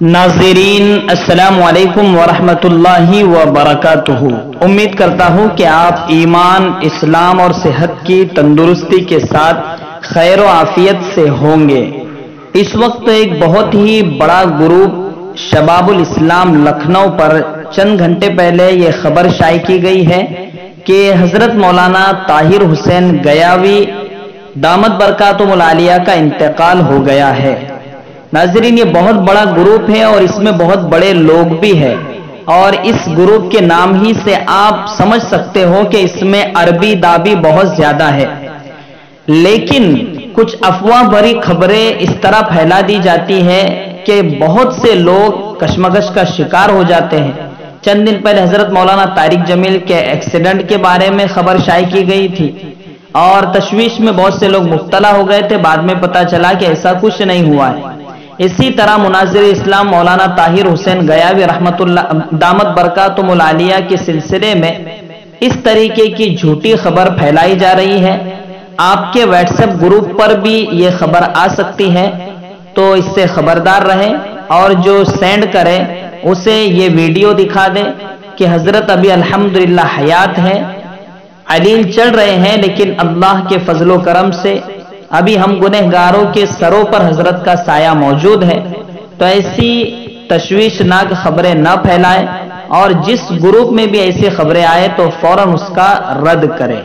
नाज़रीन अस्सलाम वालेकुम वरहमतुल्लाहि वबरकातुहू। उम्मीद करता हूँ कि आप ईमान, इस्लाम और सेहत की तंदुरुस्ती के साथ खैर व आफियत से होंगे। इस वक्त एक बहुत ही बड़ा ग्रुप शबाबुल इस्लाम लखनऊ पर चंद घंटे पहले ये खबर शाये की गई है कि हजरत मौलाना ताहिर हुसैन गयावी दामत बरकातुहुल आलिया का इंतकाल हो गया है। नाज़रीन, ये बहुत बड़ा ग्रुप है और इसमें बहुत बड़े लोग भी हैं और इस ग्रुप के नाम ही से आप समझ सकते हो कि इसमें अरबी दाबी बहुत ज्यादा है। लेकिन कुछ अफवाह भरी खबरें इस तरह फैला दी जाती है कि बहुत से लोग कशमकश का शिकार हो जाते हैं। चंद दिन पहले हजरत मौलाना तारिक जमील के एक्सीडेंट के बारे में खबर शाये की गई थी और तशवीश में बहुत से लोग मुब्तला हो गए थे। बाद में पता चला कि ऐसा कुछ नहीं हुआ है। इसी तरह मुनाज़िर इस्लाम मौलाना ताहिर हुसैन गयावी रहमतुल्लाह दामत बरकातुहुल आलिया के सिलसिले में इस तरीके की झूठी खबर फैलाई जा रही है। आपके व्हाट्सएप ग्रुप पर भी ये खबर आ सकती है, तो इससे खबरदार रहें और जो सेंड करे उसे ये वीडियो दिखा दें कि हजरत अभी अल्हम्दुलिल्लाह हयात है, अलील चढ़ रहे हैं, लेकिन अल्लाह के फजलो करम से अभी हम गुनहगारों के सरों पर हजरत का साया मौजूद है। तो ऐसी तशवीशनाक खबरें न फैलाएं और जिस ग्रुप में भी ऐसी खबरें आए तो फौरन उसका रद्द करें।